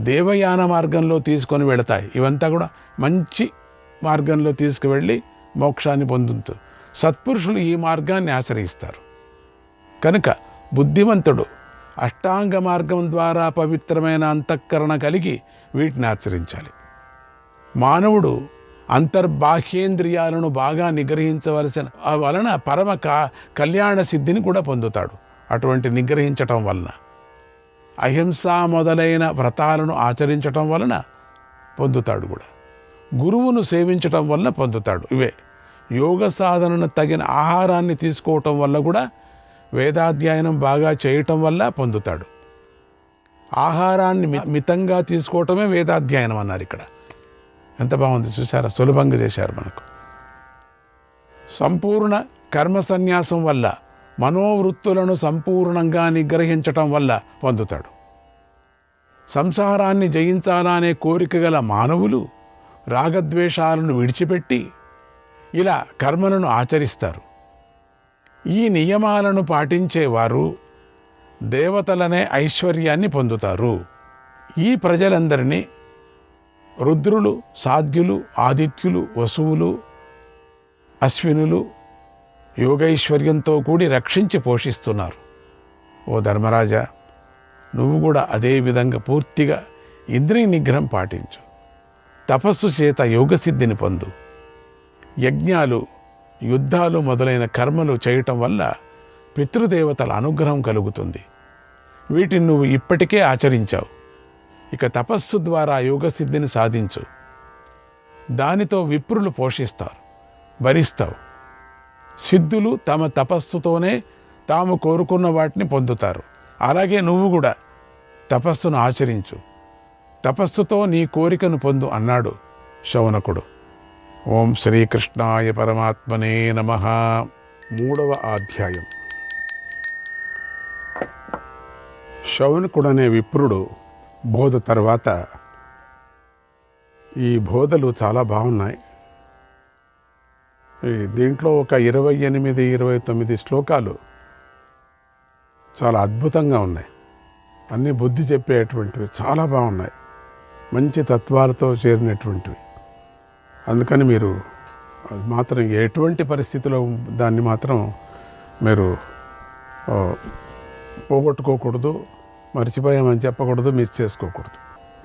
దేవయాన మార్గంలో తీసుకొని వెళతాయి. ఇవంతా కూడా మంచి మార్గంలో తీసుకువెళ్ళి మోక్షాన్ని పొందుతూ సత్పురుషులు ఈ మార్గాన్ని ఆశ్రయిస్తారు. కనుక బుద్ధిమంతుడు అష్టాంగ మార్గం ద్వారా పవిత్రమైన అంతఃకరణ కలిగి వీటిని ఆచరించాలి. మానవుడు అంతర్బాహ్యేంద్రియాలను బాగా నిగ్రహించవలసిన వలన పరమ కళ్యాణ సిద్ధిని కూడా పొందుతాడు. అటువంటి నిగ్రహించటం వలన అహింస మొదలైన వ్రతాలను ఆచరించటం వలన పొందుతాడు కూడా. గురువును సేవించటం వలన పొందుతాడు. ఇవే యోగ సాధనను తగిన ఆహారాన్ని తీసుకోవటం వల్ల కూడా, వేదాధ్యయనం బాగా చేయటం వల్ల పొందుతాడు. ఆహారాన్ని మితంగా తీసుకోవటమే వేదాధ్యయనం అన్నారు. ఇక్కడ ఎంత బాగుంది చూసారా, సులభంగా చేశారు మనకు. సంపూర్ణ కర్మ సన్యాసం వల్ల, మనోవృత్తులను సంపూర్ణంగా నిగ్రహించటం వల్ల పొందుతాడు. సంసారాన్ని జయించాలనే కోరిక గల మానవులు రాగద్వేషాలను విడిచిపెట్టి ఇలా కర్మలను ఆచరిస్తారు. ఈ నియమాలను పాటించేవారు దేవతలనే ఐశ్వర్యాన్ని పొందుతారు. ఈ ప్రజలందరినీ రుద్రులు, సాధ్యులు, ఆదిత్యులు, వసువులు, అశ్వినులు యోగైశ్వర్యంతో కూడి రక్షించి పోషిస్తున్నారు. ఓ ధర్మరాజా, నువ్వు కూడా అదే విధంగా పూర్తిగా ఇంద్రియ నిగ్రహం పాటించు. తపస్సు చేత యోగసిద్ధిని పొందు. యజ్ఞాలు, యుద్ధాలు మొదలైన కర్మలు చేయటం వల్ల పితృదేవతల అనుగ్రహం కలుగుతుంది. వీటిని నువ్వు ఇప్పటికే ఆచరించావు. ఇక తపస్సు ద్వారా యోగసిద్ధిని సాధించు. దానితో విప్రులు పోషిస్తారు, భరిస్తావు. సిద్ధులు తమ తపస్సుతోనే తాము కోరుకున్న వాటిని పొందుతారు. అలాగే నువ్వు కూడా తపస్సును ఆచరించు. తపస్సుతో నీ కోరికను పొందు అన్నాడు శౌనకుడు. ఓం శ్రీకృష్ణాయ పరమాత్మనే నమః. 3వ అధ్యాయం. శౌనకుడు అనే విప్రుడు బోధ తర్వాత ఈ బోధలు చాలా బాగున్నాయి. దీంట్లో ఒక 28-29 శ్లోకాలు చాలా అద్భుతంగా ఉన్నాయి. అన్నీ బుద్ధి చెప్పేటువంటివి చాలా బాగున్నాయి, మంచి తత్వాలతో చేరినటువంటివి. అందుకని మీరు మాత్రం ఎటువంటి పరిస్థితిలో దాన్ని మాత్రం మీరు పోగొట్టుకోకూడదు, మర్చిపోయామని చెప్పకూడదు, మిస్ చేసుకోకూడదు.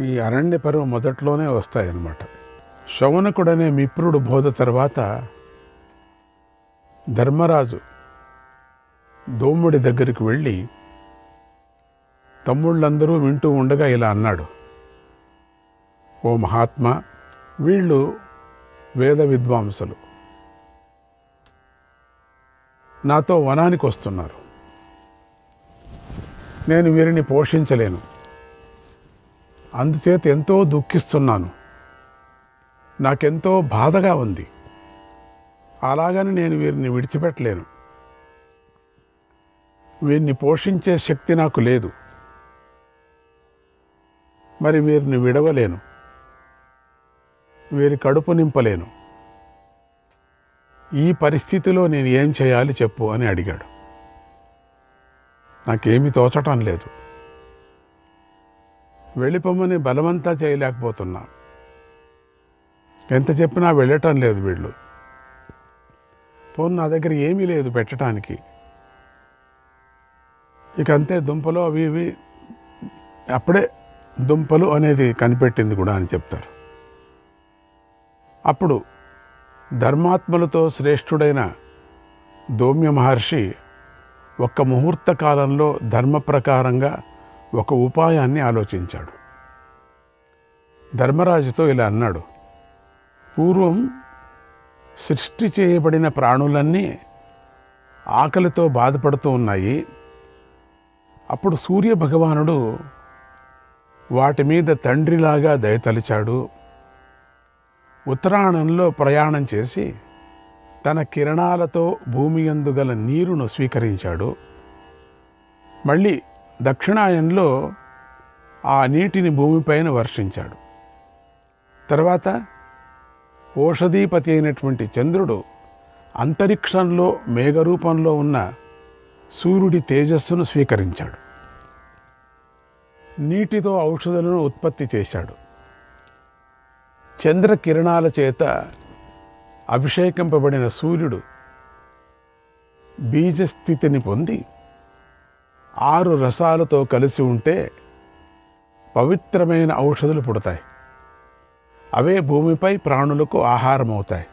ఈ అరణ్య పర్వం మొదట్లోనే వస్తాయన్నమాట. శౌనకుడనే మిప్రుడు బోధ తర్వాత ధర్మరాజు దోముడి దగ్గరికి వెళ్ళి తమ్ముళ్ళందరూ వింటూ ఉండగా ఇలా అన్నాడు: ఓ మహాత్మా, వీళ్ళు వేద విద్వాంసులు నాతో వనానికి వస్తున్నారు. నేను వీరిని పోషించలేను, అందుచేత ఎంతో దుఃఖిస్తున్నాను. నాకెంతో బాధగా ఉంది. అలాగని నేను వీరిని విడిచిపెట్టలేను. వీరిని పోషించే శక్తి నాకు లేదు. మరి వీరిని విడవలేను, వీరి కడుపు నింపలేను. ఈ పరిస్థితిలో నేను ఏం చేయాలి చెప్పు అని అడిగాడు. నాకేమీ తోచటం లేదు, వెళ్ళిపోమని బలవంతా చేయలేకపోతున్నా. ఎంత చెప్పినా వెళ్ళటం లేదు వీళ్ళు. పోను నా దగ్గర ఏమీ లేదు పెట్టడానికి. ఇక అంతే, దుంపలు అవి ఇవి అప్పుడే దుంపలు అనేది కనిపెట్టింది కూడా అని చెప్తారు. అప్పుడు ధర్మాత్మలతో శ్రేష్ఠుడైన దౌమ్య మహర్షి ఒక్క ముహూర్త కాలంలో ధర్మ ప్రకారంగా ఒక ఉపాయాన్ని ఆలోచించాడు. ధర్మరాజుతో ఇలా అన్నాడు: పూర్వం సృష్టి చేయబడిన ప్రాణులన్నీ ఆకలితో బాధపడుతూ ఉన్నాయి. అప్పుడు సూర్య భగవానుడు వాటి మీద తండ్రిలాగా దయతలిచాడు. ఉత్తరాయణంలో ప్రయాణం చేసి తన కిరణాలతో భూమి యందు గల నీరును స్వీకరించాడు. మళ్ళీ దక్షిణాయనంలో ఆ నీటిని భూమిపైన వర్షించాడు. తర్వాత ఓషధీపతి అయినటువంటి చంద్రుడు అంతరిక్షంలో మేఘరూపంలో ఉన్న సూర్యుడి తేజస్సును స్వీకరించాడు. నీటితో ఔషధులను ఉత్పత్తి చేశాడు. చంద్రకిరణాల చేత అభిషేకింపబడిన సూర్యుడు బీజస్థితిని పొంది 6 రసాలతో కలిసి ఉంటే పవిత్రమైన ఔషధులు పుడతాయి. అవే భూమిపై ప్రాణులకు ఆహారం అవుతాయి.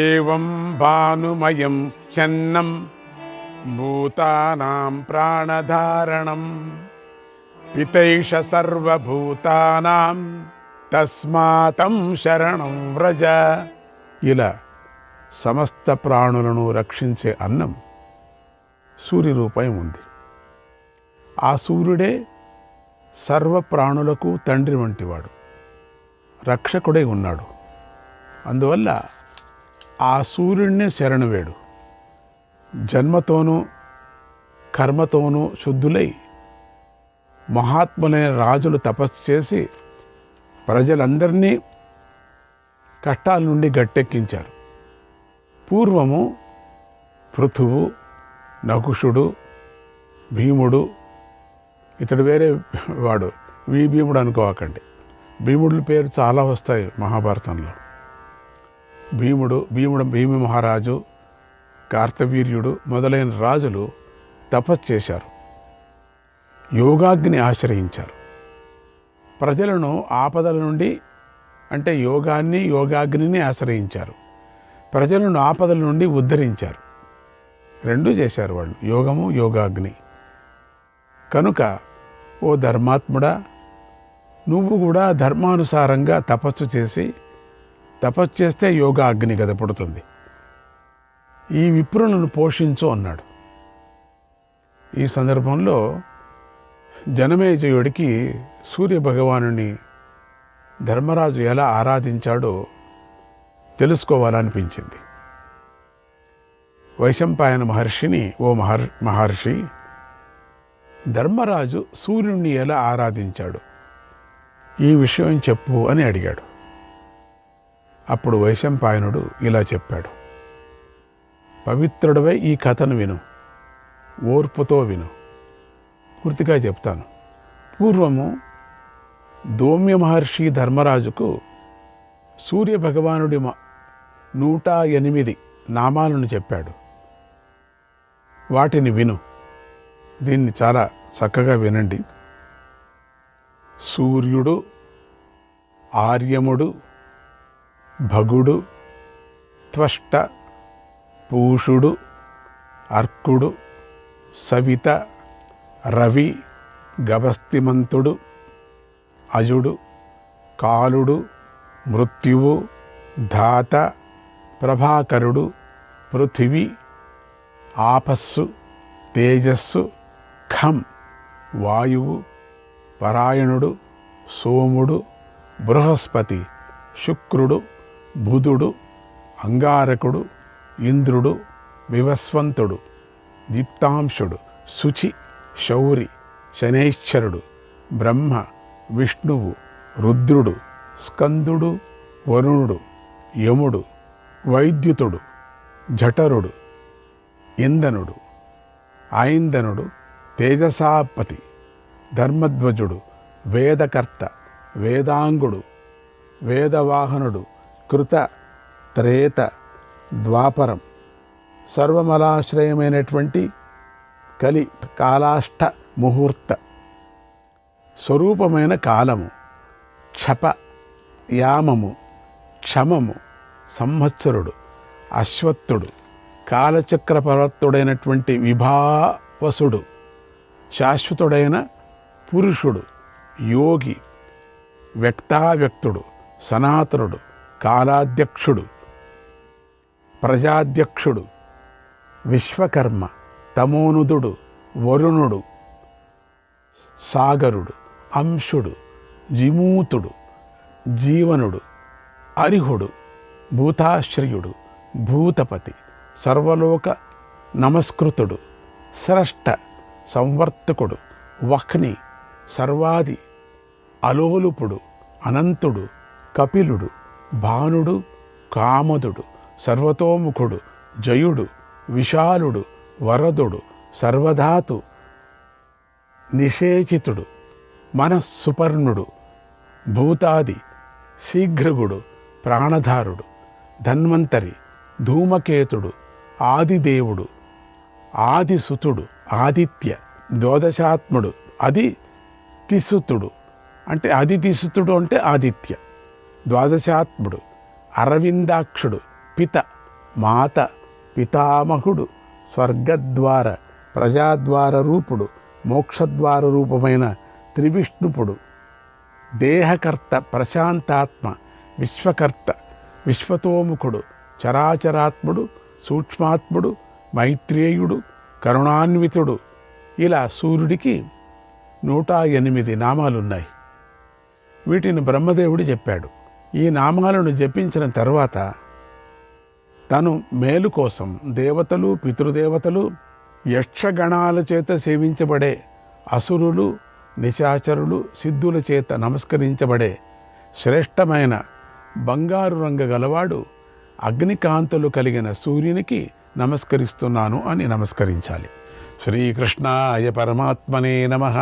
ఏవం భానుమయం హ్యన్నం భూతానాం ప్రాణధారణం పితైష సర్వభూతానాం తస్మాతం శరణం వ్రజ. ఇలా సమస్త ప్రాణులను రక్షించే అన్నం సూర్యరూపం ఉంది. ఆ సూర్యుడే సర్వ ప్రాణులకు తండ్రి వంటివాడు, రక్షకుడై ఉన్నాడు. అందువల్ల ఆ సూర్యుడిని శరణువేడు. జన్మతోనూ కర్మతోనూ శుద్ధులై మహాత్ములైన రాజులు తపస్సు చేసి ప్రజలందరినీ కష్టాల నుండి గట్టెక్కించారు. పూర్వము పృథువు, నకుషుడు, భీముడు, ఇతడు వేరే వాడు, భీముడు అనుకోకండి. భీముడి పేరు చాలా వస్తాయి మహాభారతంలో. భీమి మహారాజు, కార్తవీర్యుడు మొదలైన రాజులు తపస్సు చేశారు, యోగాగ్ని ఆశ్రయించారు. ప్రజలను ఆపదల నుండి, అంటే యోగాన్ని యోగాగ్నిని ఆశ్రయించారు. ప్రజలను ఆపదల నుండి ఉద్ధరించారు. రెండూ చేశారు వాళ్ళు, యోగము యోగాగ్ని. కనుక ఓ ధర్మాత్ముడా, నువ్వు కూడా ధర్మానుసారంగా తపస్సు చేస్తే యోగా అగ్ని గద పుడుతుంది. ఈ విప్రులను పోషించు అన్నాడు. ఈ సందర్భంలో జనమేజయుడికి సూర్యభగవానుని ధర్మరాజు ఎలా ఆరాధించాడో తెలుసుకోవాలనిపించింది. వైశంపాయన మహర్షిని, ఓ మహర్షి, ధర్మరాజు సూర్యుణ్ణి ఎలా ఆరాధించాడు, ఈ విషయం చెప్పు అని అడిగాడు. అప్పుడు వైశంపాయనుడు ఇలా చెప్పాడు. పవిత్రుడవై ఈ కథను విను, ఓర్పుతో విను. పూర్తిగా చెప్తాను. పూర్వము దౌమ్య మహర్షి ధర్మరాజుకు సూర్యభగవానుడి 108 నామాలను చెప్పాడు. వాటిని విను. దీన్ని చాలా చక్కగా వినండి. సూర్యుడు, ఆర్యముడు, భగుడు, త్వష్ట, పూషుడు, అర్కుడు, సవిత, రవి, గభస్తిమంతుడు, అజుడు, కాలుడు, మృత్యువు, ధాత, ప్రభాకరుడు, పృథివి, ఆపస్సు, తేజస్సు, ఖం, వాయువు, పరాయణుడు, సోముడు, బృహస్పతి, శుక్రుడు, బుధుడు, అంగారకుడు, ఇంద్రుడు, వివస్వంతుడు, దీప్తాంశుడు, శుచి, శౌరి, శనైశ్చరుడు, బ్రహ్మ, విష్ణువు, రుద్రుడు, స్కందుడు, వరుణుడు, యముడు, వైద్యుతుడు, జఠరుడు, ఇందనుడు, ఐందనుడు, తేజసాపతి, ధర్మధ్వజుడు, వేదకర్త, వేదాంగుడు, వేదవాహనుడు, కృత, త్రేత, ద్వాపరం, సర్వమలాశ్రయమైనటువంటి కలి కాలాష్ట ముహూర్త స్వరూపమైన కాలము, క్షప, యామము, క్షమము, సంవత్సరుడు, అశ్వత్థుడు, కాలచక్ర ప్రవర్తుడైనటువంటి విభావసుడు, శాశ్వతుడైన పురుషుడు, యోగి, వ్యక్తావ్యక్తుడు, సనాతనుడు, కాలాధ్యక్షుడు, ప్రజాధ్యక్షుడు, విశ్వకర్మ, తమోనుదుడు, వరుణుడు, సాగరుడు, అంశుడు, జిమూతుడు, జీవనుడు, అరిహుడు, భూతాశ్రయుడు, భూతపతి, సర్వలోక నమస్కృతుడు, స్రష్ట, సంవర్తకుడు, వహ్ని, సర్వాది, అలోలుపుడు, అనంతుడు, కపిలుడు, భానుడు, కామదుడు, సర్వతోముఖుడు, జయుడు, విశాలుడు, వరదుడు, సర్వధాతు, నిషేచితుడు, మనస్సుపర్ణుడు, భూతాది, శీఘ్రగుడు, ప్రాణధారుడు, ధన్వంతరి, ధూమకేతుడు, ఆదిదేవుడు, ఆదిసుతుడు, ఆదిత్య, ద్వాదశాత్ముడు, తిసుతుడు అంటే తిసుతుడు అంటే ఆదిత్య, ద్వాదశాత్ముడు, అరవిందాక్షుడు, పిత, మాత, పితామహుడు, స్వర్గద్వార, ప్రజాద్వార రూపుడు, మోక్షద్వార రూపమైన త్రివిష్ణుపుడు, దేహకర్త, ప్రశాంతాత్మ, విశ్వకర్త, విశ్వతోముఖుడు, చరాచరాత్ముడు, సూక్ష్మాత్ముడు, మైత్రేయుడు, కరుణాన్వితుడు. ఇలా సూర్యుడికి 108 నామాలున్నాయి. వీటిని బ్రహ్మదేవుడు చెప్పాడు. ఈ నామాలను జపించిన తర్వాత తను మేలు కోసం దేవతలు, పితృదేవతలు, యక్షగణాల చేత సేవించబడే అసురులు, నిశాచరులు, సిద్ధుల చేత నమస్కరించబడే శ్రేష్టమైన బంగారు రంగు గలవాడు అగ్నికాంతులు కలిగిన సూర్యునికి నమస్కరిస్తున్నాను అని నమస్కరించాలి. శ్రీకృష్ణాయ పరమాత్మనే నమః.